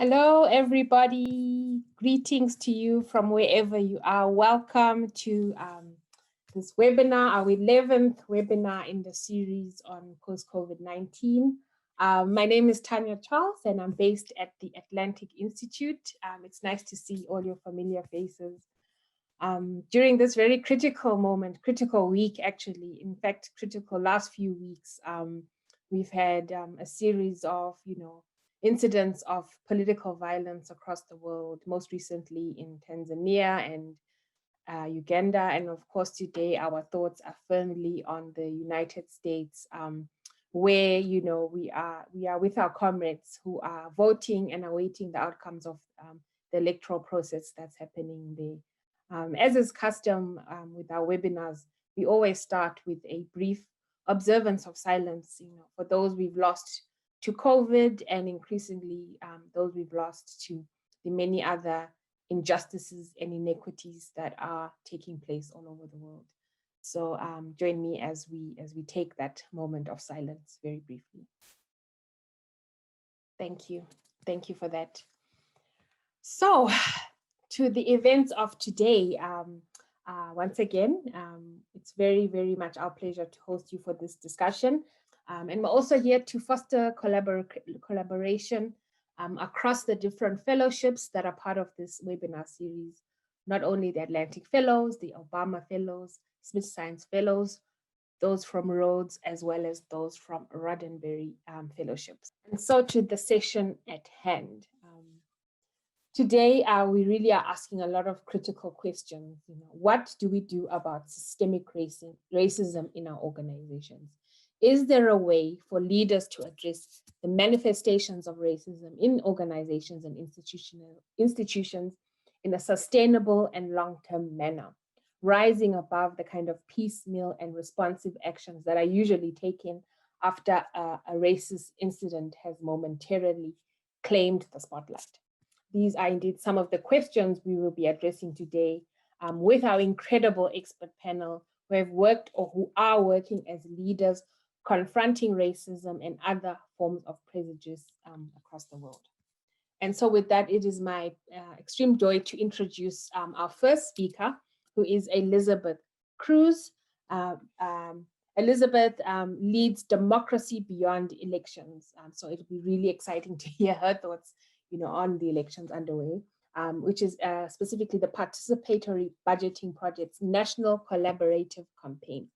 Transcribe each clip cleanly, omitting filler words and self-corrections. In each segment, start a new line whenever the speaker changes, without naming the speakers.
Hello, everybody. Greetings to you from wherever you are. Welcome to this webinar, our 11th webinar in the series on post-COVID-19. My name is Tanya Charles, and I'm based at the Atlantic Institute. It's nice to see all your familiar faces. During this very critical moment, critical week, actually, in fact, critical last few weeks, we've had a series of, incidents of political violence across the world, most recently in Tanzania and Uganda. And of course, today our thoughts are firmly on the United States, where, we are with our comrades who are voting and awaiting the outcomes of the electoral process that's happening there. As is custom with our webinars, we always start with a brief observance of silence, for those we've lost to COVID, and increasingly those we've lost to the many other injustices and inequities that are taking place all over the world. So join me as we take that moment of silence very briefly. Thank you. Thank you for that. So to the events of today, once again, it's very, very much our pleasure to host you for this discussion. And we're also here to foster collaboration across the different fellowships that are part of this webinar series, not only the Atlantic Fellows, the Obama Fellows, Smith Science Fellows, those from Rhodes, as well as those from Roddenberry Fellowships. And so to the session at hand. Today, we really are asking a lot of critical questions. What do we do about systemic racism in our organizations? Is there a way for leaders to address the manifestations of racism in organizations and institutions in a sustainable and long-term manner, rising above the kind of piecemeal and responsive actions that are usually taken after a racist incident has momentarily claimed the spotlight? These are indeed some of the questions we will be addressing today with our incredible expert panel who have worked or who are working as leaders confronting racism and other forms of prejudice across the world. And so with that, it is my extreme joy to introduce our first speaker, who is Elizabeth Cruz. Elizabeth leads Democracy Beyond Elections. So it'll be really exciting to hear her thoughts on the elections underway, which is specifically the Participatory Budgeting Project's National Collaborative Campaign.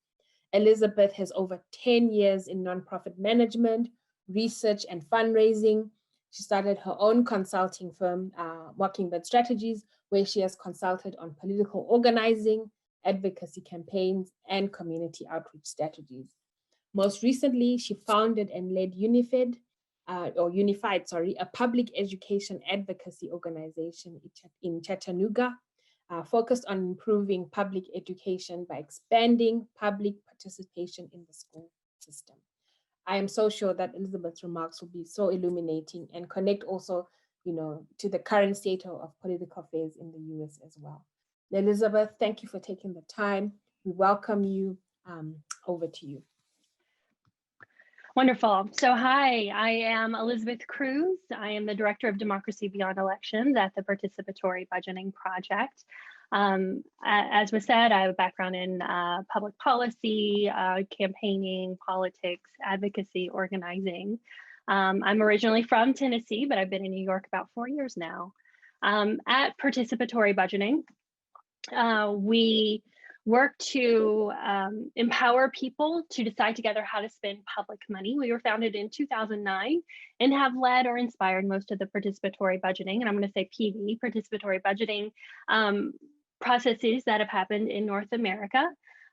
Elizabeth has over 10 years in nonprofit management, research, and fundraising. She started her own consulting firm, Mockingbird Strategies, where she has consulted on political organizing, advocacy campaigns, and community outreach strategies. Most recently, she founded and led Unified, a public education advocacy organization in Chattanooga, focused on improving public education by expanding public participation in the school system. I am so sure that Elizabeth's remarks will be so illuminating and connect also, to the current state of political affairs in the US as well. Elizabeth, thank you for taking the time. We welcome you. Over to you.
Wonderful. So hi, I am Elizabeth Cruz. I am the Director of Democracy Beyond Elections at the Participatory Budgeting Project. As was said, I have a background in public policy, campaigning, politics, advocacy, organizing. I'm originally from Tennessee, but I've been in New York about 4 years now. At Participatory Budgeting, we work to empower people to decide together how to spend public money. We were founded in 2009 and have led or inspired most of the participatory budgeting, and I'm going to say PB, participatory budgeting processes that have happened in North America.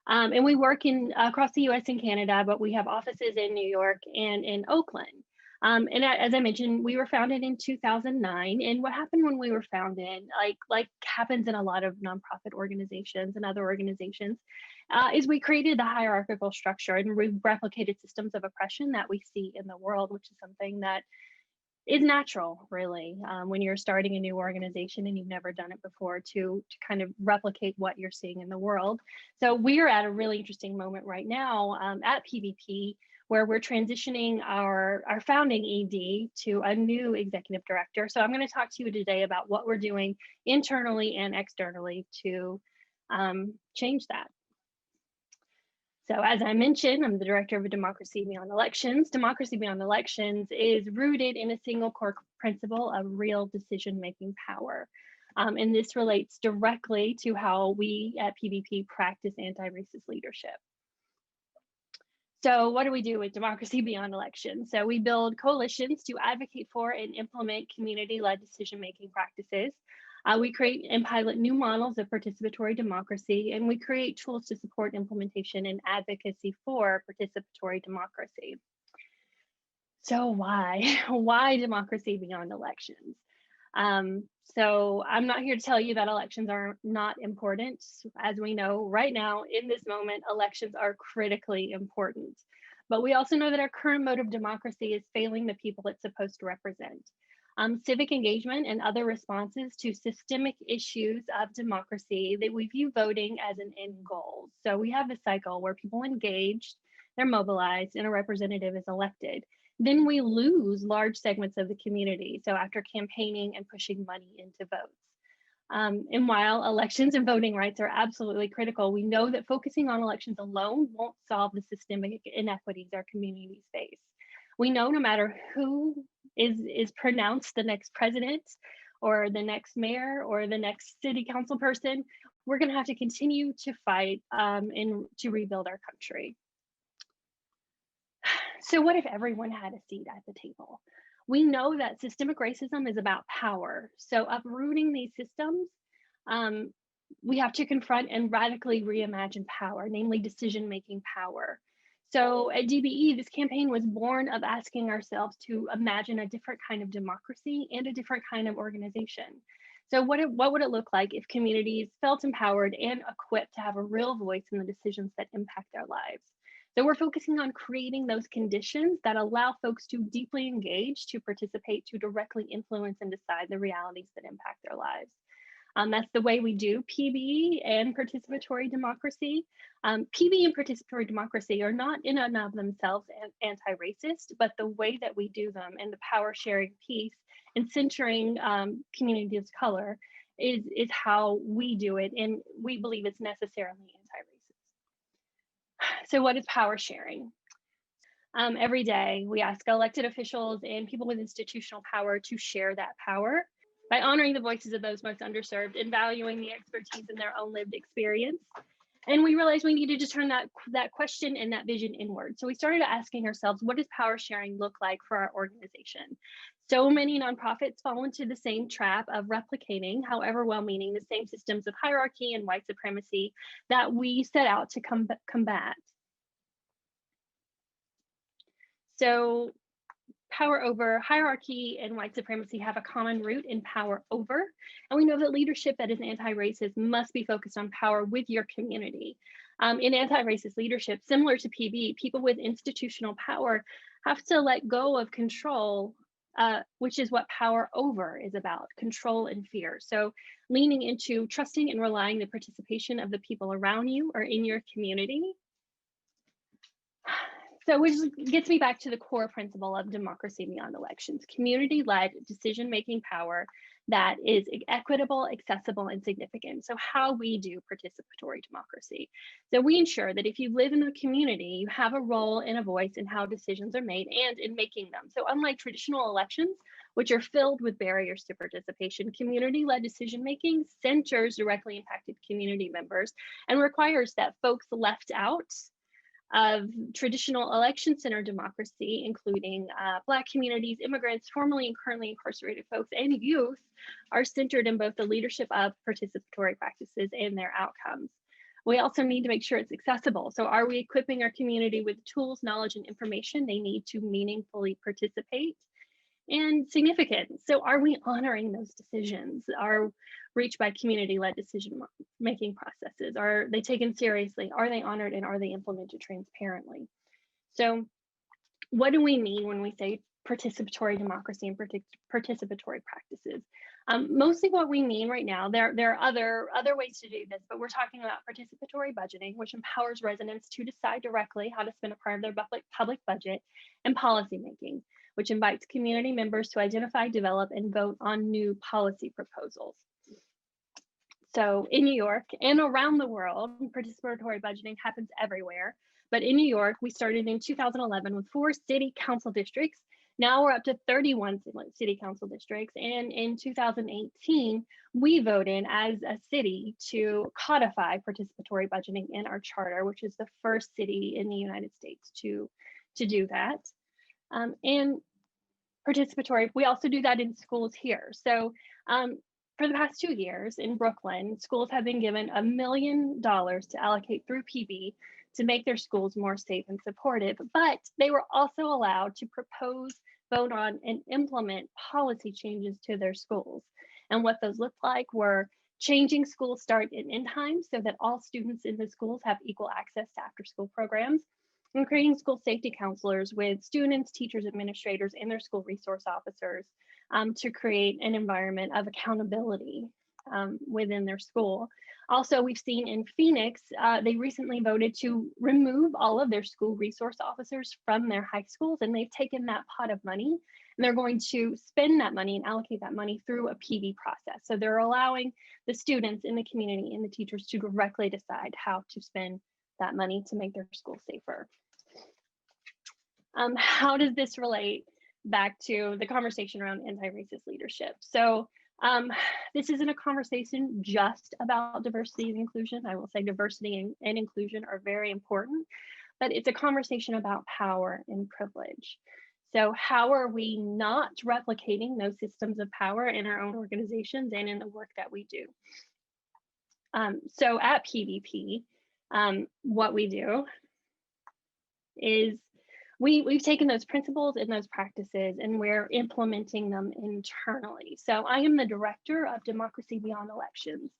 And we work across the US and Canada, but we have offices in New York and in Oakland. And as I mentioned, we were founded in 2009. And what happened when we were founded, like happens in a lot of nonprofit organizations and other organizations, is we created a hierarchical structure and we replicated systems of oppression that we see in the world, which is something that is natural, really, when you're starting a new organization and you've never done it before, to kind of replicate what you're seeing in the world. So we're at a really interesting moment right now at PVP, where we're transitioning our founding ED to a new executive director. So I'm going to talk to you today about what we're doing internally and externally to change that. So as I mentioned, I'm the director of Democracy Beyond Elections. Democracy Beyond Elections is rooted in a single core principle of real decision-making power. And this relates directly to how we at PBP practice anti-racist leadership. So what do we do with Democracy Beyond Elections? So we build coalitions to advocate for and implement community-led decision-making practices. We create and pilot new models of participatory democracy, and we create tools to support implementation and advocacy for participatory democracy. So why Democracy Beyond Elections? So I'm not here to tell you that elections are not important. As we know right now in this moment, elections are critically important. But we also know that our current mode of democracy is failing the people it's supposed to represent. Civic engagement and other responses to systemic issues of democracy, that we view voting as an end goal. So we have a cycle where people engaged, they're mobilized, and a representative is elected. Then we lose large segments of the community. So after campaigning and pushing money into votes. And while elections and voting rights are absolutely critical, we know that focusing on elections alone won't solve the systemic inequities our communities face. We know no matter who is pronounced the next president or the next mayor or the next city council person, we're going to have to continue to fight and to rebuild our country. So what if everyone had a seat at the table? We know that systemic racism is about power. So uprooting these systems, we have to confront and radically reimagine power, namely decision-making power. So at DBE, this campaign was born of asking ourselves to imagine a different kind of democracy and a different kind of organization. So what would it look like if communities felt empowered and equipped to have a real voice in the decisions that impact their lives? So we're focusing on creating those conditions that allow folks to deeply engage, to participate, to directly influence and decide the realities that impact their lives. That's the way we do PB and participatory democracy. PB and participatory democracy are not in and of themselves anti-racist, but the way that we do them and the power sharing piece and centering communities of color is how we do it. And we believe it's necessarily anti-racist. So what is power sharing? Every day, we ask elected officials and people with institutional power to share that power by honoring the voices of those most underserved and valuing the expertise in their own lived experience. And we realized we needed to turn that question and that vision inward. So we started asking ourselves, what does power sharing look like for our organization? So many nonprofits fall into the same trap of replicating, however well-meaning, the same systems of hierarchy and white supremacy that we set out to combat. So power over, hierarchy and white supremacy have a common root in power over. And we know that leadership that is anti-racist must be focused on power with your community. In anti-racist leadership, similar to PB, people with institutional power have to let go of control, which is what power over is about, control and fear. So leaning into trusting and relying the participation of the people around you or in your community. So which gets me back to the core principle of Democracy Beyond Elections, community-led decision-making power that is equitable, accessible, and significant. So how we do participatory democracy. So we ensure that if you live in a community, you have a role and a voice in how decisions are made and in making them. So unlike traditional elections, which are filled with barriers to participation, community-led decision-making centers directly impacted community members and requires that folks left out of traditional election-centered democracy, including Black communities, immigrants, formerly and currently incarcerated folks, and youth, are centered in both the leadership of participatory practices and their outcomes. We also need to make sure it's accessible. So are we equipping our community with tools, knowledge, and information they need to meaningfully participate? And significant. So are we honoring those decisions? Are reached by community-led decision-making processes? Are they taken seriously? Are they honored and are they implemented transparently? So what do we mean when we say participatory democracy and participatory practices. Mostly what we mean right now, there are other ways to do this, but we're talking about participatory budgeting, which empowers residents to decide directly how to spend a part of their public budget, and policymaking, which invites community members to identify, develop, and vote on new policy proposals. So in New York and around the world, participatory budgeting happens everywhere. But in New York, we started in 2011 with 4 city council districts. Now we're up to 31 city council districts. And in 2018, we voted as a city to codify participatory budgeting in our charter, which is the first city in the United States to do that. And participatory, we also do that in schools here. So for the past 2 years in Brooklyn, schools have been given $1 million to allocate through PB to make their schools more safe and supportive, but they were also allowed to propose, vote on, and implement policy changes to their schools. And what those looked like were changing school start and end times so that all students in the schools have equal access to after-school programs, and creating school safety counselors with students, teachers, administrators, and their school resource officers to create an environment of accountability within their school. Also, we've seen in Phoenix, they recently voted to remove all of their school resource officers from their high schools, and they've taken that pot of money and they're going to spend that money and allocate that money through a PB process. So they're allowing the students in the community and the teachers to directly decide how to spend that money to make their school safer. How does this relate back to the conversation around anti-racist leadership? So this isn't a conversation just about diversity and inclusion. I will say diversity and inclusion are very important, but it's a conversation about power and privilege. So how are we not replicating those systems of power in our own organizations and in the work that we do? So at PVP, what we do is we've taken those principles and those practices and we're implementing them internally. So I am the director of Democracy Beyond Elections.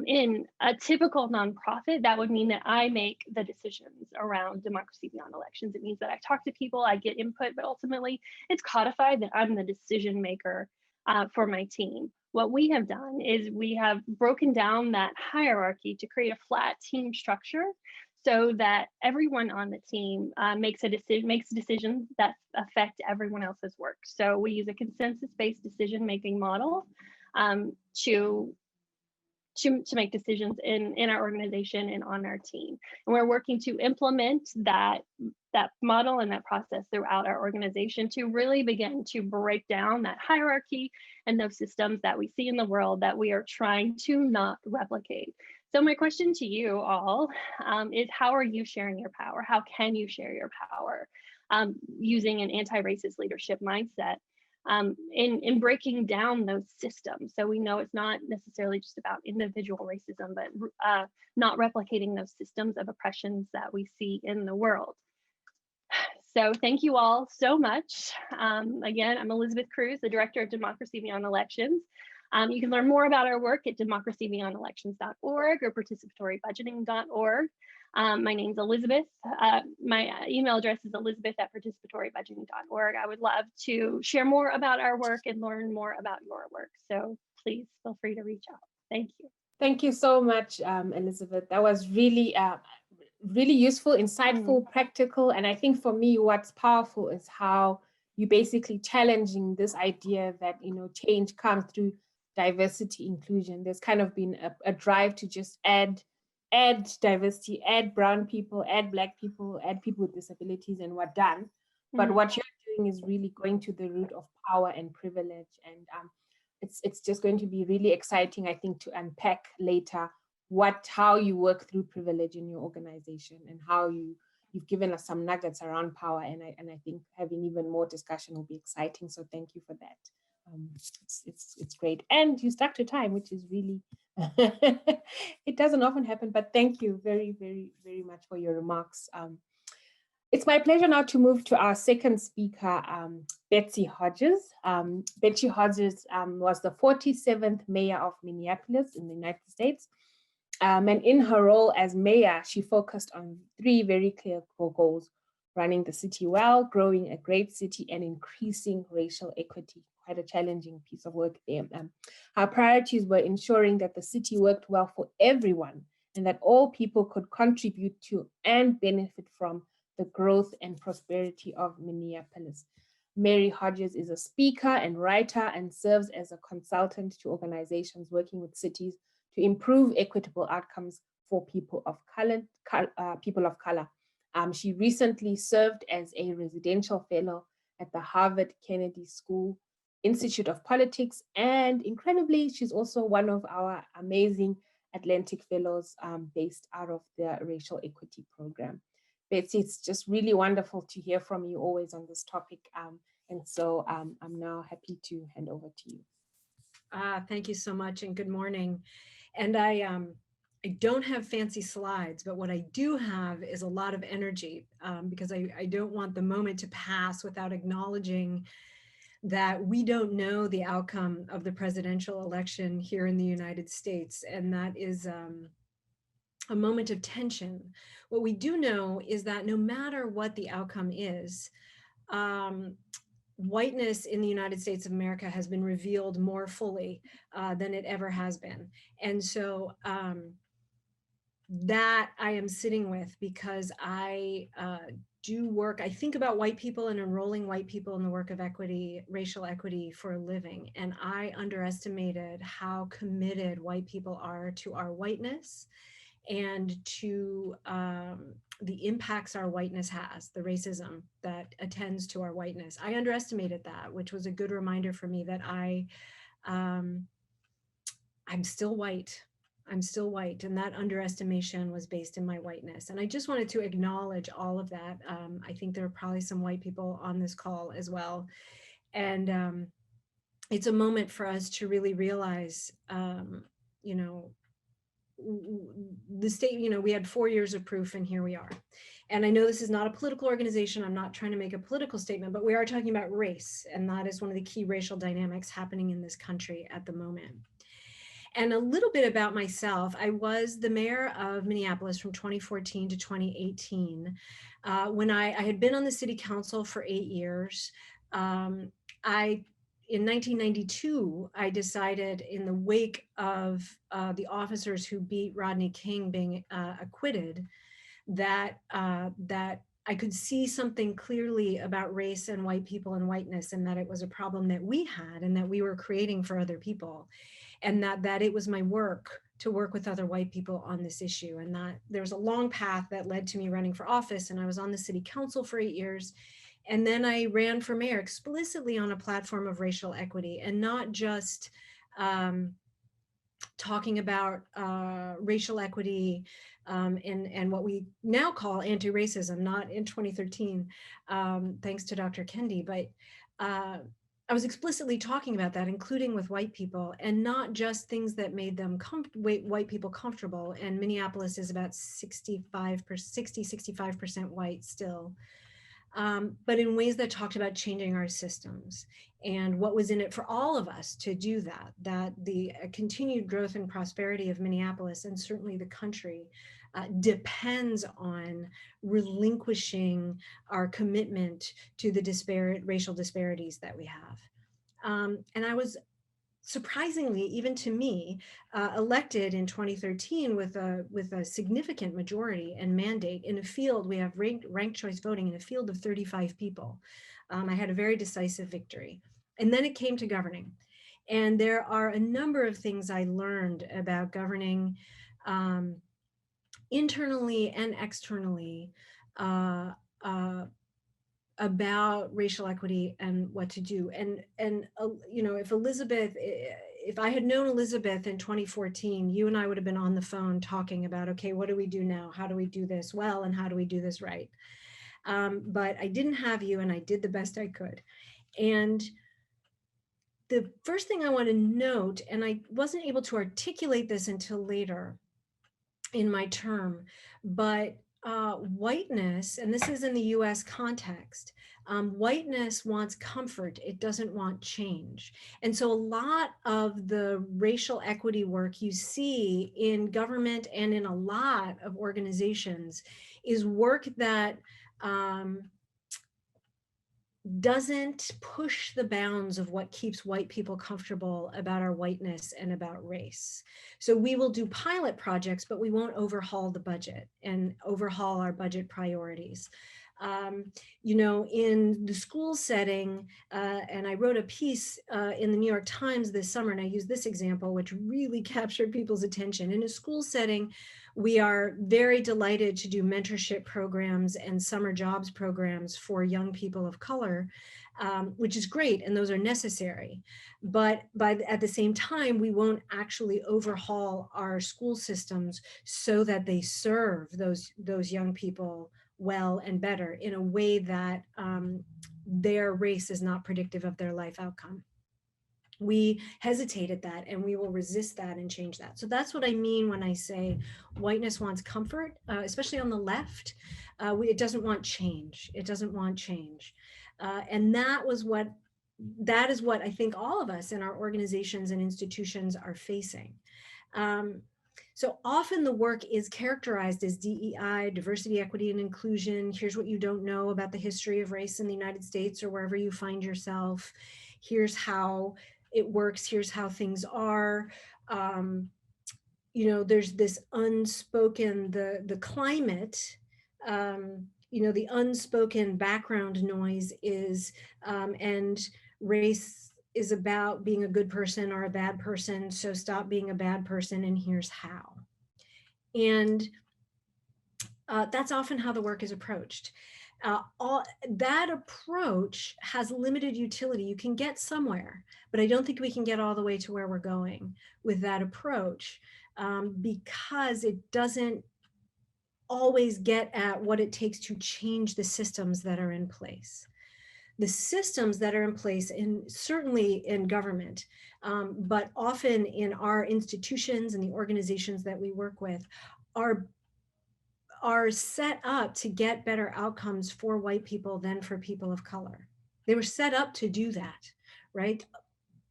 In a typical nonprofit, that would mean that I make the decisions around Democracy Beyond Elections. It means that I talk to people, I get input, but ultimately it's codified that I'm the decision maker for my team. What we have done is we have broken down that hierarchy to create a flat team structure so that everyone on the team makes decisions that affect everyone else's work. So we use a consensus-based decision-making model to make decisions in our organization and on our team. And we're working to implement that model and that process throughout our organization to really begin to break down that hierarchy and those systems that we see in the world that we are trying to not replicate. So my question to you all is, how are you sharing your power? How can you share your power using an anti-racist leadership mindset in breaking down those systems? So we know it's not necessarily just about individual racism, but not replicating those systems of oppressions that we see in the world. So thank you all so much. Again, I'm Elizabeth Cruz, the Director of Democracy Beyond Elections. You can learn more about our work at democracybeyondelections.org or participatorybudgeting.org. My name's Elizabeth. My email address is elizabeth@participatorybudgeting.org. I would love to share more about our work and learn more about your work. So please feel free to reach out. Thank you.
Thank you so much, Elizabeth. That was really, really useful, insightful, practical. And I think for me, what's powerful is how you basically challenging this idea that, change comes through diversity, inclusion. There's kind of been a drive to just add diversity, add brown people, add Black people, add people with disabilities, and we're done. But what you're doing is really going to the root of power and privilege. And it's just going to be really exciting, I think, to unpack later how you work through privilege in your organization and how you've given us some nuggets around power. And I think having even more discussion will be exciting. So thank you for that. It's great. And you stuck to time, which is really, it doesn't often happen, but thank you very, very, very much for your remarks. It's my pleasure now to move to our second speaker, Betsy Hodges. Betsy Hodges was the 47th mayor of Minneapolis in the United States. And in her role as mayor, she focused on 3 very clear goals. running the city well, growing a great city, and increasing racial equity. Quite a challenging piece of work there. Our priorities were ensuring that the city worked well for everyone and that all people could contribute to and benefit from the growth and prosperity of Minneapolis. Mary Hodges is a speaker and writer and serves as a consultant to organizations working with cities to improve equitable outcomes for people of color. She recently served as a residential fellow at the Harvard Kennedy School Institute of Politics, and incredibly, she's also one of our amazing Atlantic Fellows based out of the Racial Equity Program. Betsy, it's just really wonderful to hear from you always on this topic. And so I'm now happy to hand over to you.
Thank you so much and good morning. And I don't have fancy slides, but what I do have is a lot of energy because I don't want the moment to pass without acknowledging that we don't know the outcome of the presidential election here in the United States. And that is a moment of tension. What we do know is that no matter what the outcome is, whiteness in the United States of America has been revealed more fully than it ever has been. And so that I am sitting with because I do work, I think about white people and enrolling white people in the work of equity, racial equity for a living. And I underestimated how committed white people are to our whiteness and to the impacts our whiteness has, the racism that attends to our whiteness. I underestimated that, which was a good reminder for me that I'm still white. I'm still white, and that underestimation was based in my whiteness. And I just wanted to acknowledge all of that. I think there are probably some white people on this call as well. And it's a moment for us to really realize, you know, the state, you know, we had 4 years of proof and here we are. And I know this is not a political organization. I'm not trying to make a political statement, but we are talking about race. And that is one of the key racial dynamics happening in this country at the moment. And a little bit about myself. I was the mayor of Minneapolis from 2014 to 2018. When I had been on the city council for 8 years, in 1992, I decided in the wake of the officers who beat Rodney King being acquitted, that I could see something clearly about race and white people and whiteness, and that it was a problem that we had and that we were creating for other people, and that it was my work to work with other white people on this issue. And that there was a long path that led to me running for office, and I was on the city council for 8 years. And then I ran for mayor explicitly on a platform of racial equity, and not just talking about racial equity and what we now call anti-racism, not in 2013, thanks to Dr. Kendi, but I was explicitly talking about that, including with white people, and not just things that made them white people comfortable. And Minneapolis is about 65% white still. But in ways that talked about changing our systems and what was in it for all of us to do that the continued growth and prosperity of Minneapolis, and certainly the country, depends on relinquishing our commitment to the racial disparities that we have. And I was surprisingly, even to me, elected in 2013 with a significant majority and mandate in a field. We have ranked choice voting in a field of 35 people. I had a very decisive victory. And then it came to governing. And there are a number of things I learned about governing internally and externally about racial equity and what to do. And you know, if I had known Elizabeth in 2014, you and I would have been on the phone talking about, okay, what do we do now? How do we do this well? And how do we do this right? But I didn't have you, and I did the best I could. And the first thing I want to note, and I wasn't able to articulate this until later in my term, but whiteness, and this is in the US context, whiteness wants comfort, it doesn't want change. And so a lot of the racial equity work you see in government and in a lot of organizations is work that doesn't push the bounds of what keeps white people comfortable about our whiteness and about race. So we will do pilot projects, but we won't overhaul the budget and overhaul our budget priorities. You know, in the school setting, and I wrote a piece in the New York Times this summer, and I used this example, which really captured people's attention. In a school setting, we are very delighted to do mentorship programs and summer jobs programs for young people of color, which is great, and those are necessary. But at the same time, we won't actually overhaul our school systems so that they serve those young people well and better in a way that their race is not predictive of their life outcome. We hesitate at that, and we will resist that and change that. So that's what I mean when I say whiteness wants comfort, especially on the left. It doesn't want change. It doesn't want change. And that is what I think all of us in our organizations and institutions are facing. So often the work is characterized as DEI, diversity, equity, and inclusion. Here's what you don't know about the history of race in the United States or wherever you find yourself. Here's how it works. Here's how things are. You know, there's this unspoken, the climate, you know, the unspoken background noise is, and race is about being a good person or a bad person, so stop being a bad person, and here's how. And that's often how the work is approached. That approach has limited utility. You can get somewhere, but I don't think we can get all the way to where we're going with that approach, because it doesn't always get at what it takes to change the systems that are in place. The systems that are in place, certainly in government, but often in our institutions and the organizations that we work with, are set up to get better outcomes for white people than for people of color. They were set up to do that, right?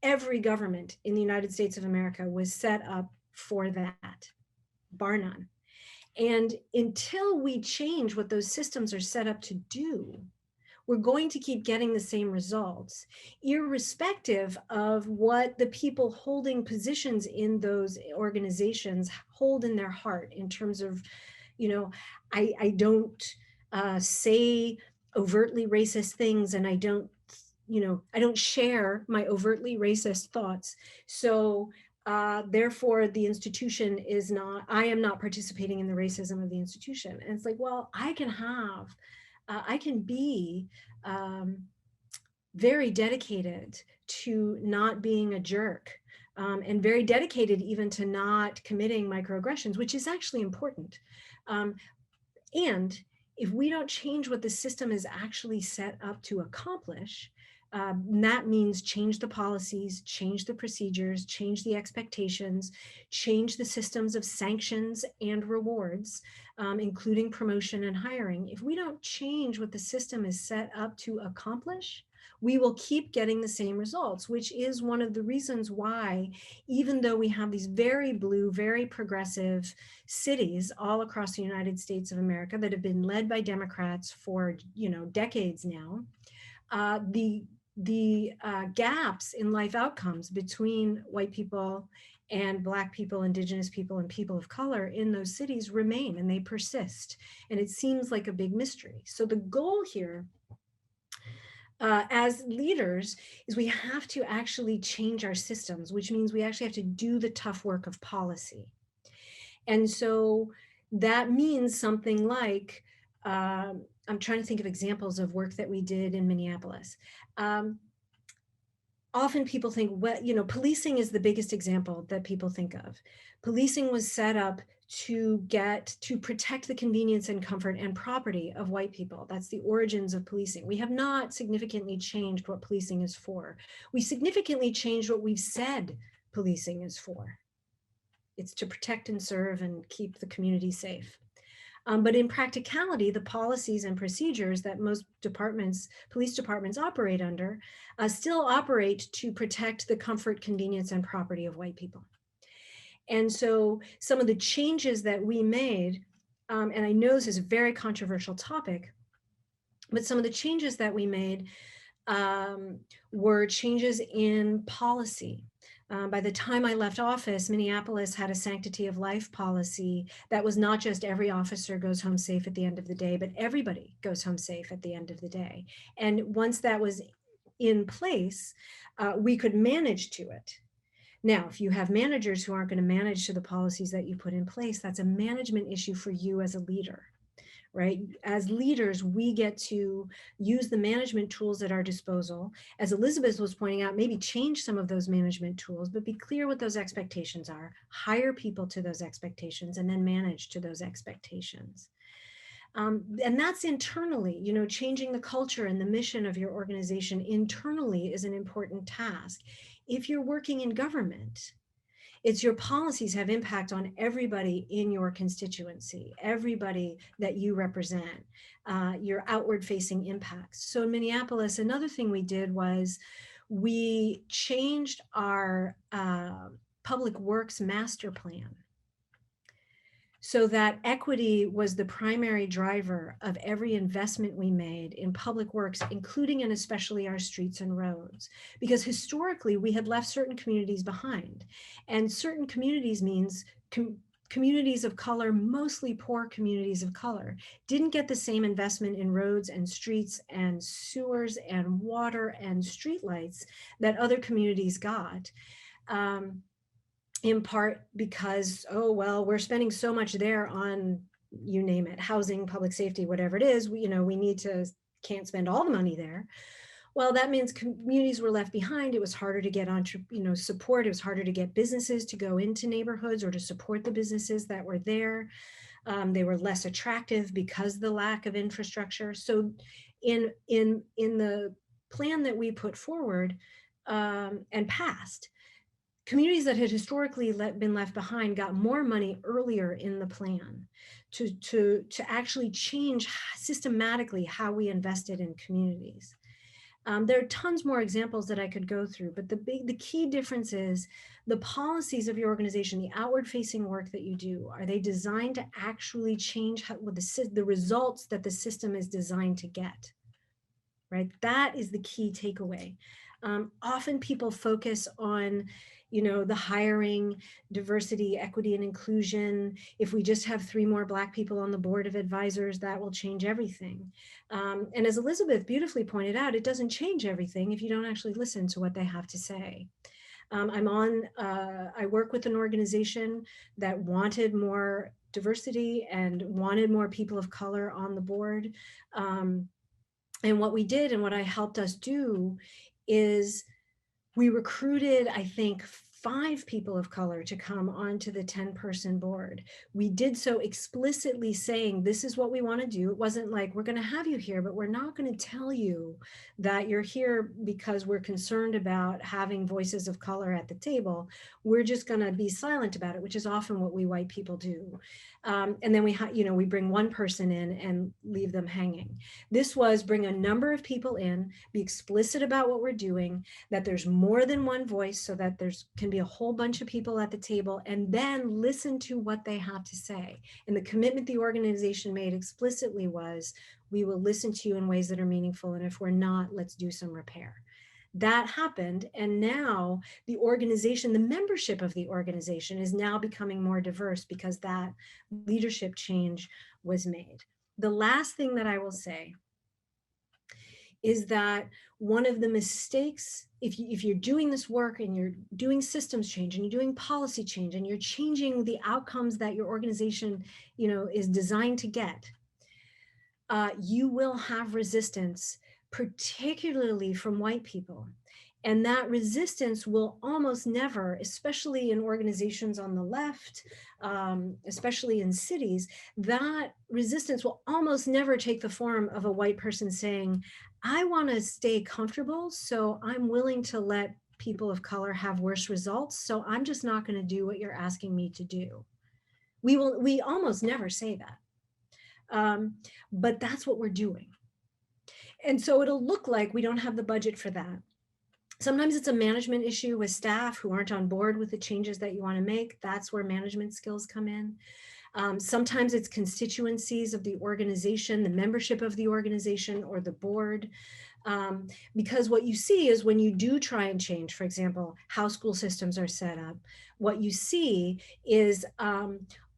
Every government in the United States of America was set up for that, bar none. And until we change what those systems are set up to do, we're going to keep getting the same results, irrespective of what the people holding positions in those organizations hold in their heart in terms of, you know, I don't say overtly racist things, and I don't, you know, I don't share my overtly racist thoughts. So therefore the institution is not, I am not participating in the racism of the institution. And it's like, well, I can be very dedicated to not being a jerk, and very dedicated even to not committing microaggressions, which is actually important. And if we don't change what the system is actually set up to accomplish, that means change the policies, change the procedures, change the expectations, change the systems of sanctions and rewards, including promotion and hiring. If we don't change what the system is set up to accomplish, we will keep getting the same results, which is one of the reasons why, even though we have these very blue, very progressive cities all across the United States of America that have been led by Democrats for, you know, decades now, the gaps in life outcomes between white people and Black people, Indigenous people, and people of color in those cities remain, and they persist. And it seems like a big mystery. So the goal here, as leaders, is we have to actually change our systems, which means we actually have to do the tough work of policy. And so that means something like, I'm trying to think of examples of work that we did in Minneapolis. Often people think, well, you know, policing is the biggest example that people think of. Policing was set up to protect the convenience and comfort and property of white people. That's the origins of policing. We have not significantly changed what policing is for. We significantly changed what we've said policing is for. It's to protect and serve and keep the community safe. But in practicality, the policies and procedures that most police departments operate under still operate to protect the comfort, convenience, and property of white people. And so some of the changes that we made, and I know this is a very controversial topic, But some of the changes that we made were changes in policy. By the time I left office, Minneapolis had a sanctity of life policy that was not just every officer goes home safe at the end of the day, but everybody goes home safe at the end of the day. And once that was in place, we could manage to it. Now, if you have managers who aren't going to manage to the policies that you put in place, that's a management issue for you as a leader. Right? As leaders, we get to use the management tools at our disposal. As Elizabeth was pointing out, maybe change some of those management tools, but be clear what those expectations are, hire people to those expectations, and then manage to those expectations. And that's internally, you know, changing the culture and the mission of your organization internally is an important task. If you're working in government, it's your policies have impact on everybody in your constituency, everybody that you represent, your outward facing impacts. So in Minneapolis, another thing we did was we changed our public works master plan so that equity was the primary driver of every investment we made in public works, including and especially our streets and roads. Because historically, we had left certain communities behind. And certain communities means communities of color, mostly poor communities of color, didn't get the same investment in roads and streets and sewers and water and streetlights that other communities got. In part because, oh, well, we're spending so much there on, you name it, housing, public safety, whatever it is, we can't spend all the money there. Well, that means communities were left behind. It was harder to get support. It was harder to get businesses to go into neighborhoods or to support the businesses that were there. They were less attractive because of the lack of infrastructure. So in the plan that we put forward and passed, communities that had historically been left behind got more money earlier in the plan to actually change systematically how we invested in communities. There are tons more examples that I could go through, but the key difference is the policies of your organization, the outward facing work that you do, are they designed to actually change the results that the system is designed to get, right? That is the key takeaway. Often people focus on, the hiring, diversity, equity, and inclusion. If we just have 3 more Black people on the board of advisors, that will change everything. And as Elizabeth beautifully pointed out, it doesn't change everything if you don't actually listen to what they have to say. I work with an organization that wanted more diversity and wanted more people of color on the board. And what we did and what I helped us do is we recruited, I think, 5 people of color to come onto the 10-person board. We did so explicitly saying, this is what we want to do. It wasn't like, we're going to have you here, but we're not going to tell you that you're here because we're concerned about having voices of color at the table. We're just going to be silent about it, which is often what we white people do. And then we bring one person in and leave them hanging. This was bring a number of people in, be explicit about what we're doing, that there's more than one voice so that can be a whole bunch of people at the table, and then listen to what they have to say. And the commitment the organization made explicitly was, we will listen to you in ways that are meaningful, and if we're not, let's do some repair. That happened, and now the organization, the membership of the organization is now becoming more diverse because that leadership change was made. The last thing that I will say is that one of the mistakes, if you're doing this work and you're doing systems change and you're doing policy change and you're changing the outcomes that your organization, is designed to get, you will have resistance, particularly from white people. And that resistance will almost never, especially in organizations on the left, especially in cities, that resistance will almost never take the form of a white person saying, I want to stay comfortable, so I'm willing to let people of color have worse results, so I'm just not going to do what you're asking me to do. We almost never say that. But that's what we're doing. And so it'll look like we don't have the budget for that. Sometimes it's a management issue with staff who aren't on board with the changes that you want to make. That's where management skills come in. Sometimes it's constituencies of the organization, the membership of the organization or the board. Because what you see is when you do try and change, for example, how school systems are set up, what you see is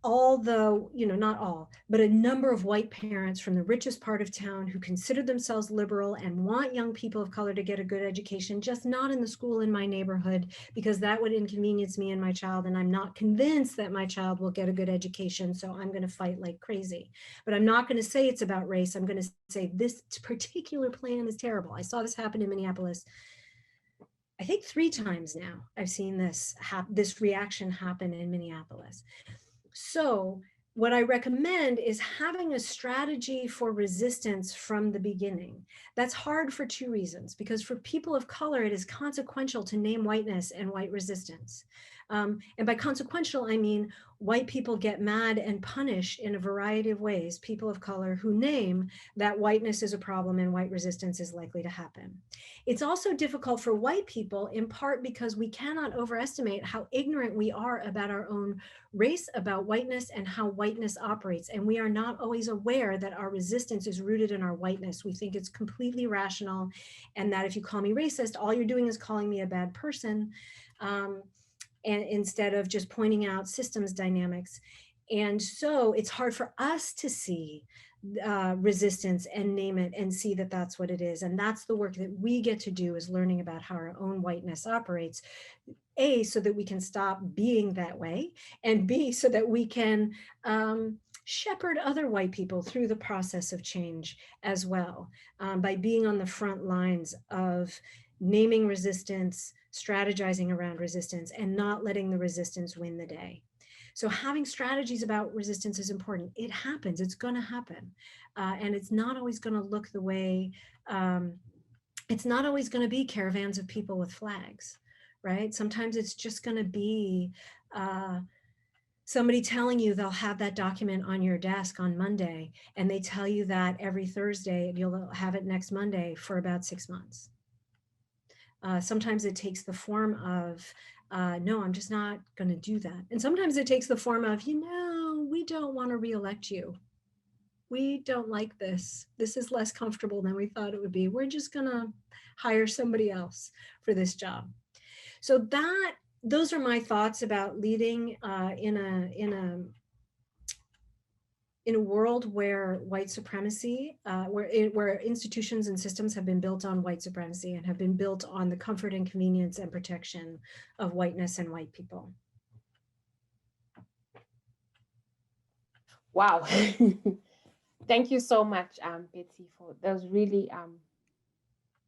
all the, not all, but a number of white parents from the richest part of town who consider themselves liberal and want young people of color to get a good education, just not in the school in my neighborhood, because that would inconvenience me and my child. And I'm not convinced that my child will get a good education. So I'm going to fight like crazy. But I'm not going to say it's about race. I'm going to say this particular plan is terrible. I saw this happen in Minneapolis. I think 3 times now I've seen this reaction happen in Minneapolis. So what I recommend is having a strategy for resistance from the beginning. That's hard for 2 reasons, because for people of color, it is consequential to name whiteness and white resistance. And by consequential, I mean white people get mad and punish in a variety of ways people of color who name that whiteness is a problem and white resistance is likely to happen. It's also difficult for white people, in part because we cannot overestimate how ignorant we are about our own race, about whiteness, and how whiteness operates. And we are not always aware that our resistance is rooted in our whiteness. We think it's completely rational, and that if you call me racist, all you're doing is calling me a bad person. And instead of just pointing out systems dynamics. And so it's hard for us to see resistance and name it and see that that's what it is. And that's the work that we get to do, is learning about how our own whiteness operates. A, so that we can stop being that way, and B, so that we can shepherd other white people through the process of change as well, by being on the front lines of naming resistance, strategizing around resistance, and not letting the resistance win the day. So having strategies about resistance is important. It happens, it's gonna happen. And it's not always gonna look the way, it's not always gonna be caravans of people with flags, right? Sometimes it's just gonna be somebody telling you they'll have that document on your desk on Monday, and they tell you that every Thursday, you'll have it next Monday for about 6 months. Sometimes it takes the form of, no, I'm just not going to do that. And sometimes it takes the form of, we don't want to reelect you. We don't like this. This is less comfortable than we thought it would be. We're just going to hire somebody else for this job. So those are my thoughts about leading in a world where white supremacy, where institutions and systems have been built on white supremacy and have been built on the comfort and convenience and protection of whiteness and white people.
Wow. Thank you so much, Betsy, for those really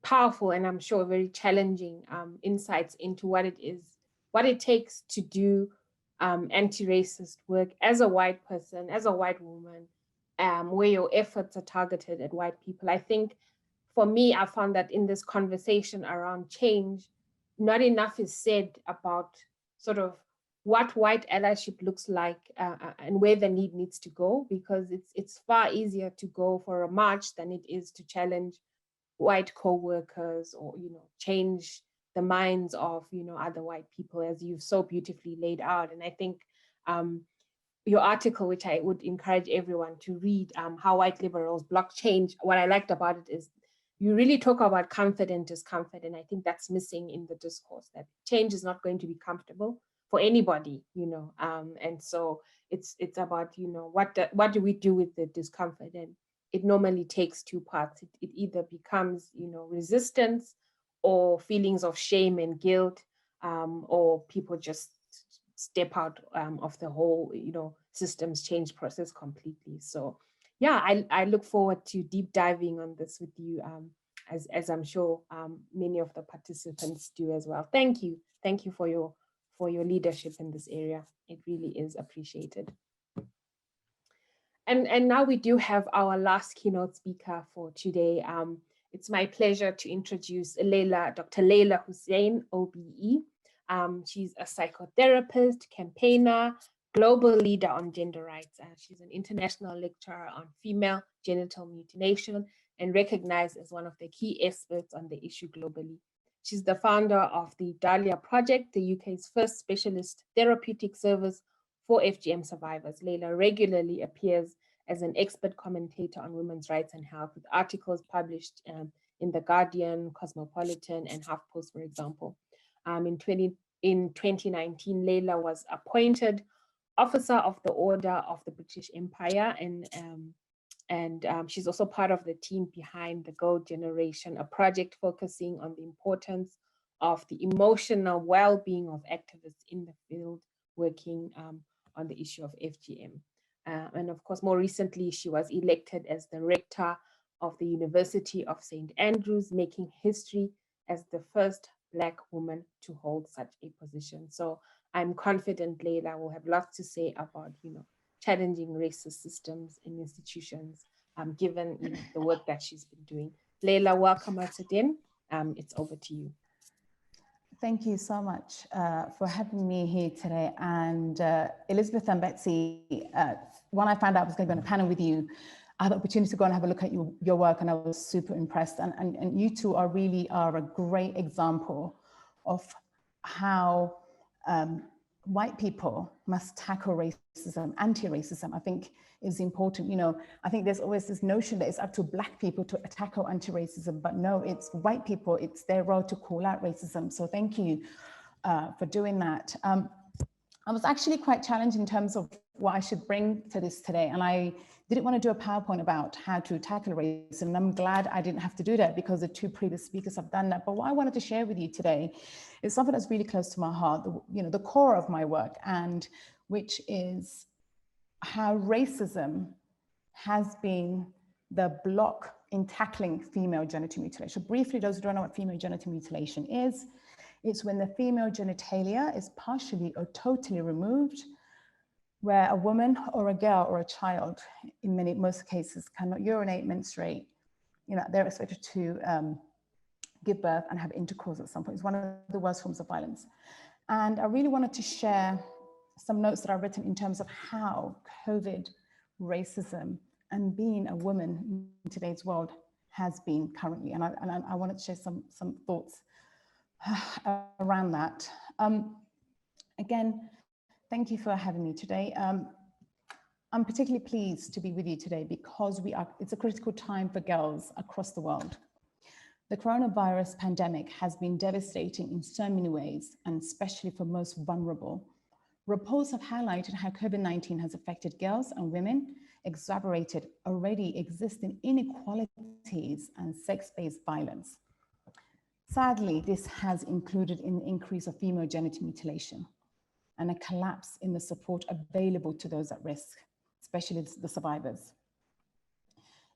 powerful and I'm sure very challenging insights into what it takes to do anti-racist work as a white person, as a white woman, where your efforts are targeted at white people. I think for me, I found that in this conversation around change, not enough is said about sort of what white allyship looks like and where the need needs to go, because it's far easier to go for a march than it is to challenge white co-workers or, change the minds of, other white people, as you've so beautifully laid out. And I think your article, which I would encourage everyone to read, How White Liberals Block Change, what I liked about it is you really talk about comfort and discomfort. And I think that's missing in the discourse, that change is not going to be comfortable for anybody, and so it's about, what do we do with the discomfort? And it normally takes 2 parts. It either becomes, resistance or feelings of shame and guilt, or people just step out of the whole, systems change process completely. So yeah, I look forward to deep diving on this with you, as I'm sure many of the participants do as well. Thank you for your leadership in this area. It really is appreciated. And now we do have our last keynote speaker for today. It's my pleasure to introduce Dr. Leila Hussein, OBE. She's a psychotherapist, campaigner, global leader on gender rights. She's an international lecturer on female genital mutilation and recognized as one of the key experts on the issue globally. She's the founder of the Dahlia Project, the UK's first specialist therapeutic service for FGM survivors. Layla regularly appears as an expert commentator on women's rights and health, with articles published in The Guardian, Cosmopolitan, and HuffPost, for example. In 2019, Layla was appointed Officer of the Order of the British Empire, and she's also part of the team behind the Gold Generation, a project focusing on the importance of the emotional well-being of activists in the field working on the issue of FGM. And of course, more recently, she was elected as the rector of the University of St. Andrews, making history as the first Black woman to hold such a position. So I'm confident Layla will have lots to say about, challenging racist systems in institutions, given the work that she's been doing. Layla, welcome once again. It's over to you.
Thank you so much for having me here today. And Elizabeth and Betsy, when I found out I was going to be on a panel with you, I had the opportunity to go and have a look at your work, and I was super impressed. And you two are a great example of how white people must tackle racism, anti-racism. I think is important. I think there's always this notion that it's up to Black people to tackle anti-racism, but no, it's white people, it's their role to call out racism. So thank you for doing that. I was actually quite challenged in terms of what I should bring to this today. And I didn't want to do a PowerPoint about how to tackle racism. And I'm glad I didn't have to do that because the two previous speakers have done that. But what I wanted to share with you today is something that's really close to my heart, the core of my work, and which is how racism has been the block in tackling female genital mutilation. Briefly, those who don't know what female genital mutilation is, it's when the female genitalia is partially or totally removed, where a woman or a girl or a child, in most cases, cannot urinate, menstruate. They're expected to give birth and have intercourse at some point. It's one of the worst forms of violence. And I really wanted to share some notes that I've written in terms of how COVID, racism, and being a woman in today's world has been currently. And I wanted to share some thoughts around that. Again, thank you for having me today. I'm particularly pleased to be with you today because it's a critical time for girls across the world. The coronavirus pandemic has been devastating in so many ways, and especially for most vulnerable. Reports have highlighted how COVID-19 has affected girls and women, exacerbated already existing inequalities and sex-based violence. Sadly, this has included an increase of female genital mutilation and a collapse in the support available to those at risk, especially the survivors.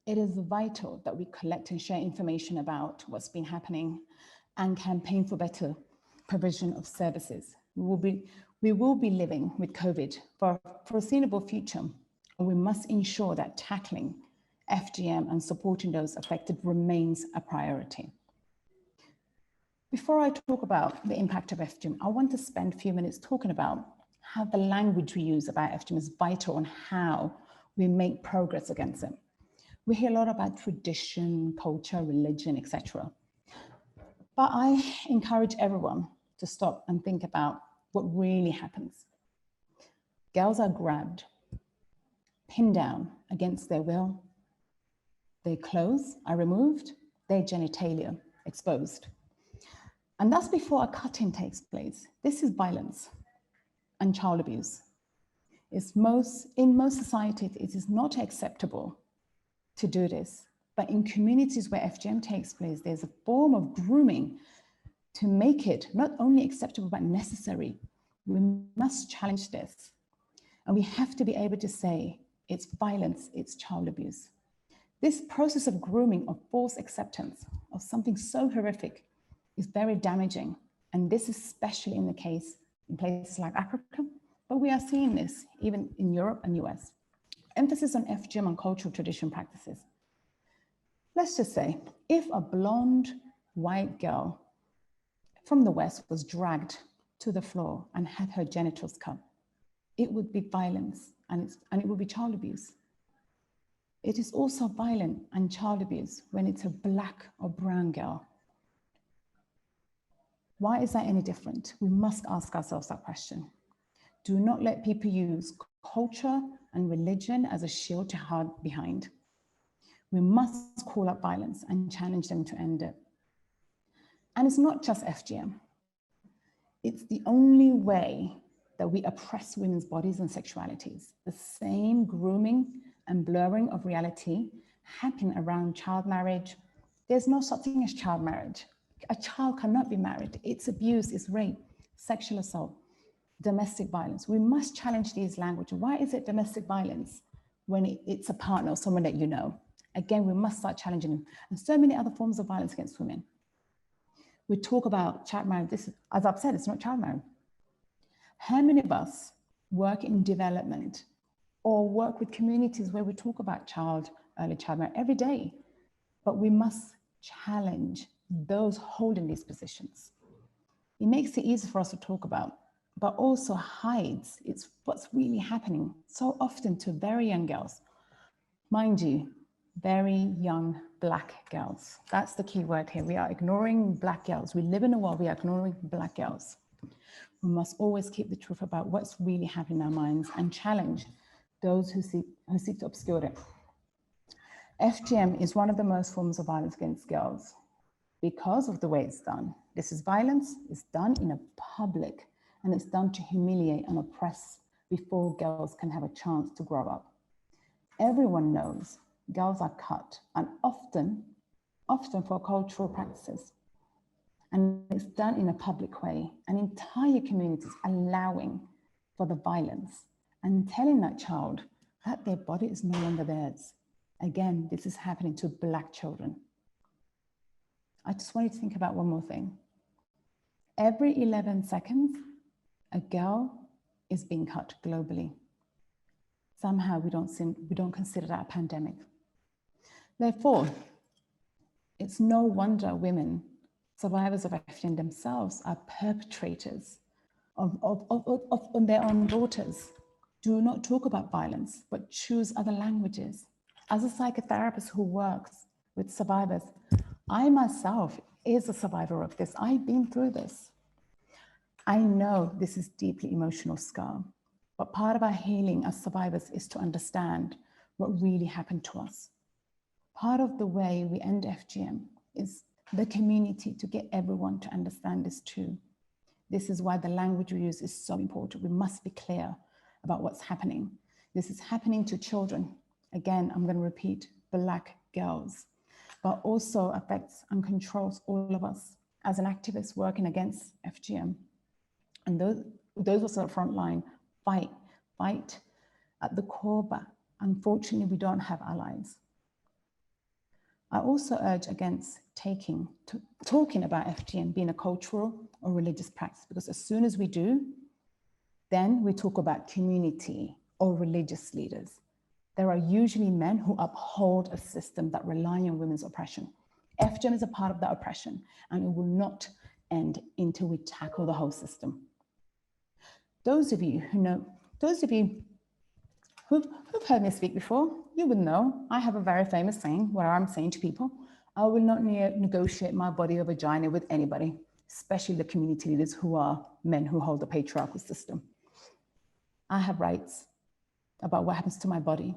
It is vital that we collect and share information about what's been happening and campaign for better provision of services. We will be living with COVID for a foreseeable future, and we must ensure that tackling FGM and supporting those affected remains a priority. Before I talk about the impact of FGM, I want to spend a few minutes talking about how the language we use about FGM is vital and how we make progress against it. We hear a lot about tradition, culture, religion, etc. But I encourage everyone to stop and think about what really happens. Girls are grabbed, pinned down against their will. Their clothes are removed, their genitalia exposed. And that's before a cutting takes place. This is violence and child abuse. In most societies, it is not acceptable to do this. But in communities where FGM takes place, there's a form of grooming to make it not only acceptable, but necessary. We must challenge this. And we have to be able to say, it's violence, it's child abuse. This process of grooming, of false acceptance of something so horrific is very damaging. And this is especially in the case in places like Africa, but we are seeing this even in Europe and US. Emphasis on FGM and cultural tradition practices. Let's just say, if a blonde white girl from the West was dragged to the floor and had her genitals cut, it would be violence and it would be child abuse. It is also violent and child abuse when it's a Black or brown girl. Why is that any different? We must ask ourselves that question. Do not let people use culture and religion as a shield to hide behind. We must call out violence and challenge them to end it. And it's not just FGM. It's the only way that we oppress women's bodies and sexualities. The same grooming and blurring of reality happen around child marriage. There's no such thing as child marriage. A child cannot be married. It's abuse, it's rape, sexual assault, domestic violence. We must challenge these languages. Why is it domestic violence when it's a partner or someone that you know? Again, we must start challenging them. And so many other forms of violence against women. We talk about child marriage. This is, as I've said, it's not child marriage. How many of us work in development or work with communities where we talk about early child marriage every day? But we must challenge those holding these positions. It makes it easy for us to talk about, but also hides it's what's really happening so often to very young girls. Mind you, very young Black girls. That's the key word here. We are ignoring Black girls. We live in a world we are ignoring Black girls. We must always keep the truth about what's really happening in our minds and challenge those who seek to obscure it. FGM is one of the most forms of violence against girls because of the way it's done. This is violence, it's done in a public, and it's done to humiliate and oppress before girls can have a chance to grow up. Everyone knows girls are cut, and often for cultural practices. And it's done in a public way, and entire communities allowing for the violence and telling that child that their body is no longer theirs. Again, this is happening to Black children. I just want you to think about one more thing. Every 11 seconds, a girl is being cut globally. Somehow we don't consider that a pandemic. Therefore, it's no wonder women, survivors of FGM themselves, are perpetrators of their own daughters. Do not talk about violence, but choose other languages. As a psychotherapist who works with survivors, I myself is a survivor of this. I've been through this. I know this is deeply emotional scar, but part of our healing as survivors is to understand what really happened to us. Part of the way we end FGM is the community, to get everyone to understand this too. This is why the language we use is so important. We must be clear about what's happening. This is happening to children. Again, I'm going to repeat, Black girls, but also affects and controls all of us as an activist working against FGM. And those also at the front line, fight at the core, but unfortunately we don't have allies. I also urge against talking about FGM being a cultural or religious practice, because as soon as we do, then we talk about community or religious leaders. There are usually men who uphold a system that rely on women's oppression. FGM is a part of that oppression, and it will not end until we tackle the whole system. Those of you who've heard me speak before, you would know I have a very famous saying where I'm saying to people, I will not negotiate my body or vagina with anybody, especially the community leaders who are men who hold the patriarchal system. I have rights about what happens to my body,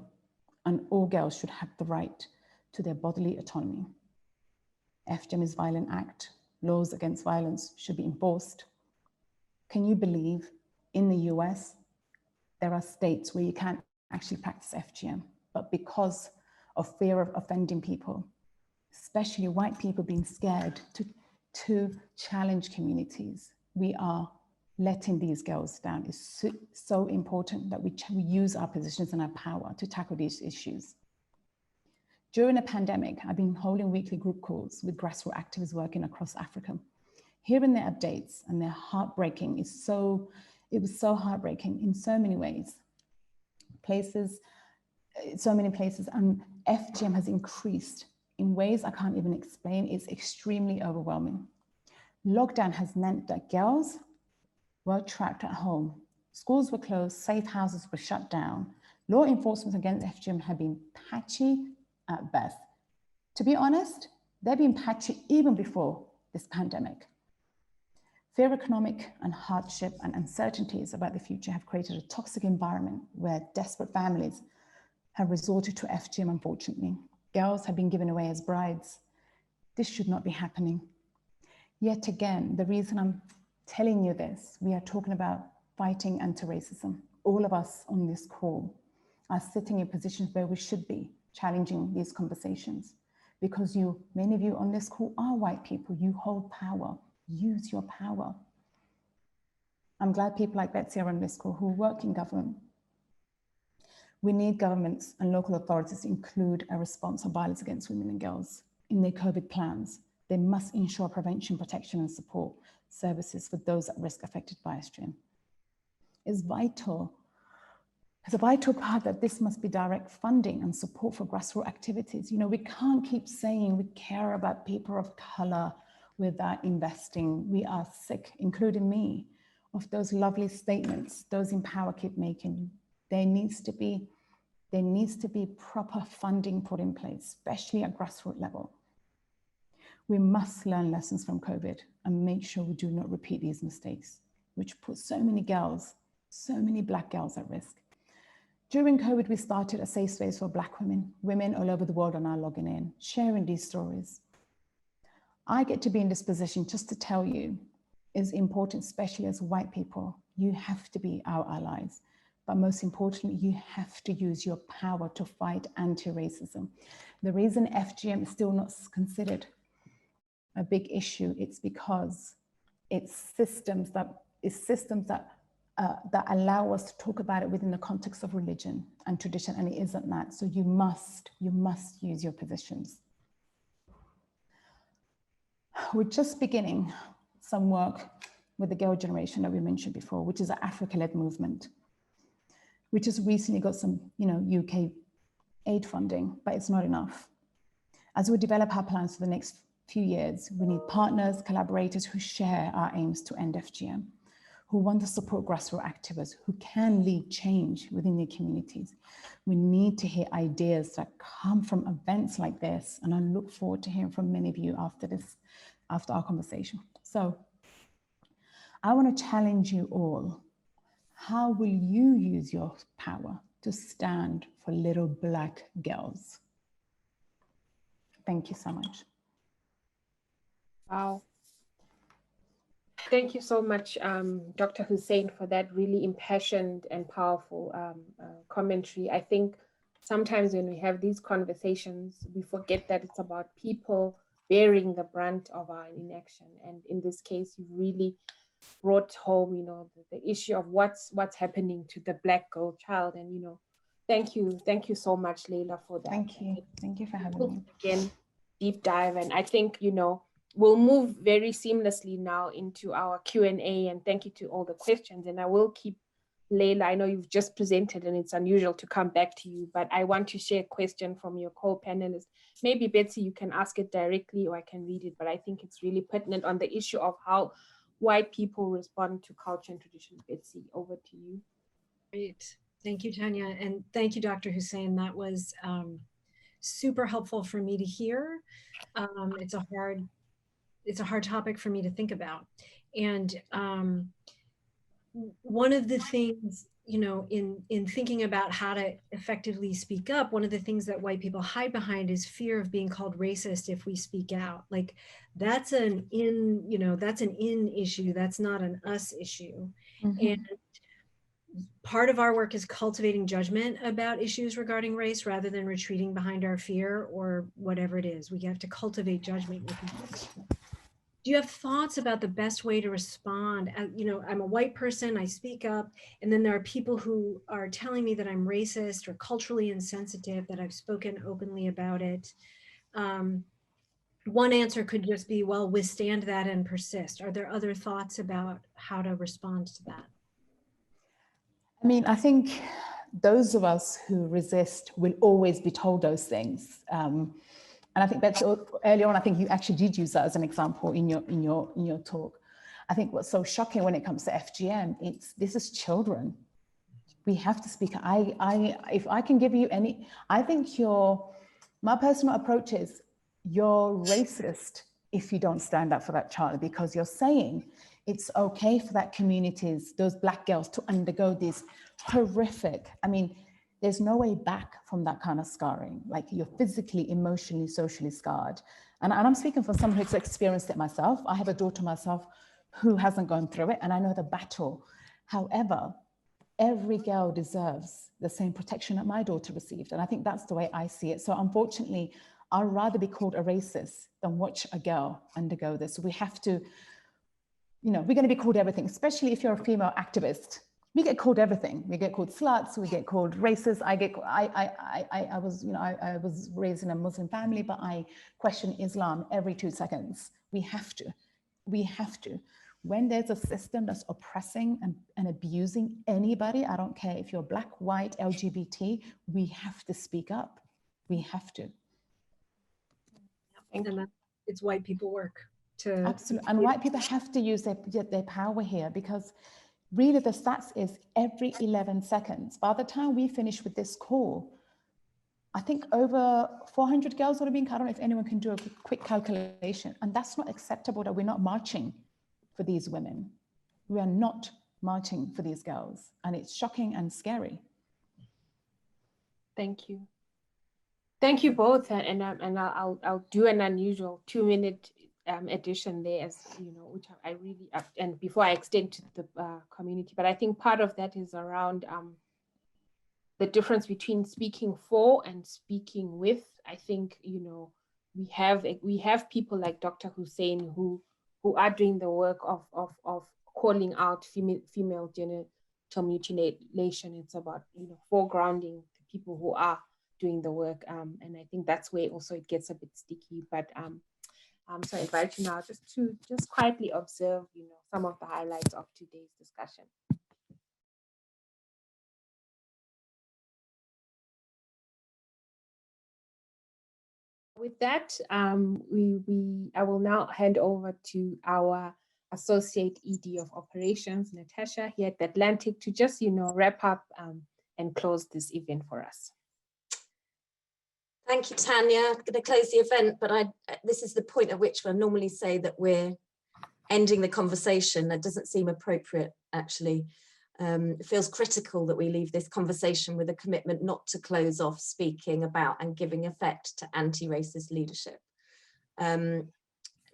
and all girls should have the right to their bodily autonomy. FGM is a violent act. Laws against violence should be enforced. Can you believe in the US, there are states where you can't actually practice FGM, but because of fear of offending people, especially white people being scared to challenge communities, we are letting these girls down. It's so important that we use our positions and our power to tackle these issues. During a pandemic, I've been holding weekly group calls with grassroots activists working across Africa. Hearing their updates and their heartbreaking it was so heartbreaking in so many ways. So many places, and FGM has increased in ways I can't even explain. It's extremely overwhelming. Lockdown has meant that girls were trapped at home. Schools were closed, safe houses were shut down. Law enforcement against FGM have been patchy at best. To be honest, they've been patchy even before this pandemic. Fear, economic and hardship and uncertainties about the future have created a toxic environment where desperate families have resorted to FGM, unfortunately. Girls have been given away as brides. This should not be happening. Yet again, the reason I'm telling you this, we are talking about fighting anti-racism. All of us on this call are sitting in positions where we should be challenging these conversations, because many of you on this call are white people. You hold power. Use your power. I'm glad people like Betsy are on this call who work in government. We need governments and local authorities to include a response of violence against women and girls in their COVID plans. They must ensure prevention, protection, and support services for those at risk affected by FGM. It's vital. It's a vital part that this must be direct funding and support for grassroots activities. We can't keep saying we care about people of color without investing. We are sick, including me, of those lovely statements those in power keep making. There needs to be proper funding put in place, especially at grassroots level. We must learn lessons from COVID and make sure we do not repeat these mistakes, which put so many girls, so many Black girls at risk. During COVID, we started a safe space for Black women. Women all over the world are now logging in, sharing these stories. I get to be in this position just to tell you is important, especially as white people. You have to be our allies. But most importantly, you have to use your power to fight anti-racism. The reason FGM is still not considered a big issue, it's because it's systems that allow us to talk about it within the context of religion and tradition, and it isn't that. So you must use your positions. We're just beginning some work with the girl generation that we mentioned before, which is an Africa-led movement, which has recently got some, UK aid funding, but it's not enough. As we develop our plans for the next few years, we need partners, collaborators who share our aims to end FGM, who want to support grassroots activists, who can lead change within their communities. We need to hear ideas that come from events like this, and I look forward to hearing from many of you after our conversation. So I want to challenge you all. How will you use your power to stand for little Black girls? Thank you so much.
Wow. Thank you so much, Dr. Hussein, for that really impassioned and powerful commentary. I think sometimes when we have these conversations, we forget that it's about people bearing the brunt of our inaction. And in this case, you really brought home, the issue of what's happening to the Black girl child. And, thank you so much, Leila, for that.
Thank you for having me.
Again, deep dive. And I think, we'll move very seamlessly now into our Q&A, and thank you to all the questions. And I will keep Leila, I know you've just presented and it's unusual to come back to you, but I want to share a question from your co-panelist. Maybe Betsy, you can ask it directly or I can read it, but I think it's really pertinent on the issue of how white people respond to culture and tradition. Betsy, over to you.
Great. Thank you, Tanya. And thank you, Dr. Hussein. That was super helpful for me to hear. It's a hard topic for me to think about. And one of the things, in thinking about how to effectively speak up, one of the things that white people hide behind is fear of being called racist if we speak out. Like that's an in issue. That's not an us issue. Mm-hmm. And part of our work is cultivating judgment about issues regarding race rather than retreating behind our fear or whatever it is. We have to cultivate judgment with people. Do you have thoughts about the best way to respond? I'm a white person, I speak up, and then there are people who are telling me that I'm racist or culturally insensitive, that I've spoken openly about it. One answer could just be, well, withstand that and persist. Are there other thoughts about how to respond to that?
I mean, I think those of us who resist will always be told those things. And I think that's earlier on, I think you actually did use that as an example in your talk. I think what's so shocking when it comes to FGM, this is children. We have to speak. If I can give you any, I think my personal approach is, you're racist if you don't stand up for that child, because you're saying it's okay for that communities, those Black girls, to undergo this horrific, I mean, there's no way back from that kind of scarring. Like, you're physically, emotionally, socially scarred. And I'm speaking for someone who's experienced it myself. I have a daughter myself who hasn't gone through it, and I know the battle. However, every girl deserves the same protection that my daughter received. And I think that's the way I see it. So unfortunately, I'd rather be called a racist than watch a girl undergo this. We have to, you know, we're going to be called everything, especially if you're a female activist. We get called everything. We get called sluts. We get called racist. I was raised in a Muslim family, but I question Islam every 2 seconds. We have to. When there's a system that's oppressing and abusing anybody, I don't care if you're Black, white, LGBT, we have to speak up. We have to.
And it's white people work to.
Absolutely. And white people have to use their power here, because really the stats is every 11 seconds. By the time we finish with this call, I think over 400 girls would have been, I don't know if anyone can do a quick calculation. And that's not acceptable, that we're not marching for these women. We are not marching for these girls. And it's shocking and scary.
Thank you. Thank you both. And I'll do an unusual 2-minute addition there, as you know, which I really, and before I extend to the community, but I think part of that is around the difference between speaking for and speaking with. I think, you know, we have people like Dr. Hussein who are doing the work of calling out female genital mutilation. It's about, you know, foregrounding the people who are doing the work, and I think that's where also it gets a bit sticky. But so I invite you now just to quietly observe, you know, some of the highlights of today's discussion. With that, I will now hand over to our Associate ED of Operations, Natasha, here at the Atlantic, to just, you know, wrap up and close this event for us.
Thank you, Tanya. I'm going to close the event, but this is the point at which I normally say that we're ending the conversation. That doesn't seem appropriate, actually. It feels critical that we leave this conversation with a commitment not to close off speaking about and giving effect to anti-racist leadership.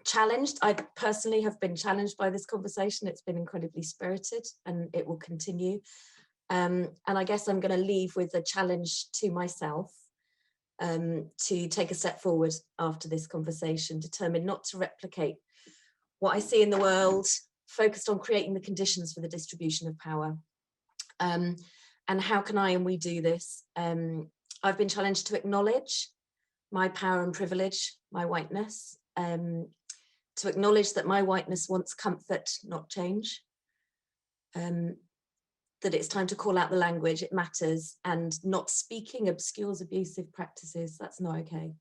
Challenged, I personally have been challenged by this conversation. It's been incredibly spirited, and it will continue. And I guess I'm going to leave with a challenge to myself, to take a step forward after this conversation, determined not to replicate what I see in the world, focused on creating the conditions for the distribution of power. And how can I and we do this? I've been challenged to acknowledge my power and privilege, my whiteness, to acknowledge that my whiteness wants comfort, not change. That it's time to call out the language, it matters, and not speaking obscures abusive practices. That's not okay.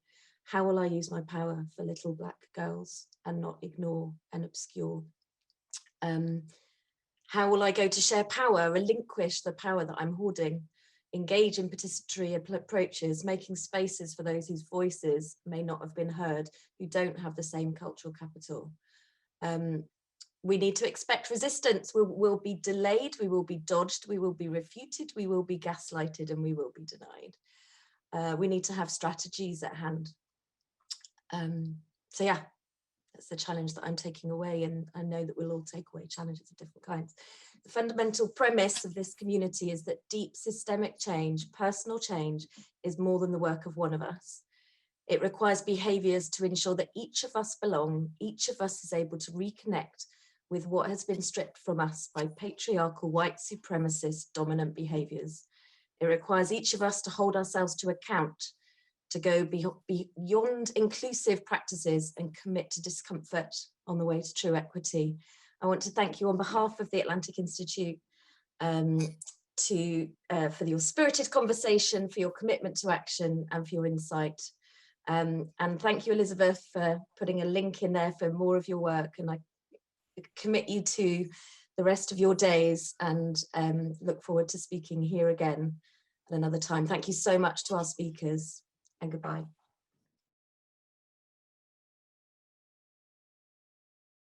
How will I use my power for little Black girls and not ignore and obscure? How will I go to share power, relinquish the power that I'm hoarding, engage in participatory approaches, making spaces for those whose voices may not have been heard, who don't have the same cultural capital? We need to expect resistance. We'll be delayed, we will be dodged, we will be refuted, we will be gaslighted, and we will be denied. We need to have strategies at hand. So yeah, that's the challenge that I'm taking away, and I know that we'll all take away challenges of different kinds. The fundamental premise of this community is that deep systemic change, personal change, is more than the work of one of us. It requires behaviours to ensure that each of us belong, each of us is able to reconnect with what has been stripped from us by patriarchal, white supremacist dominant behaviours. It requires each of us to hold ourselves to account, to go beyond inclusive practices and commit to discomfort on the way to true equity. I want to thank you on behalf of the Atlantic Institute for your spirited conversation, for your commitment to action, and for your insight. And thank you, Elizabeth, for putting a link in there for more of your work. And I commit you to the rest of your days, and look forward to speaking here again at another time. Thank you so much to our speakers, and goodbye.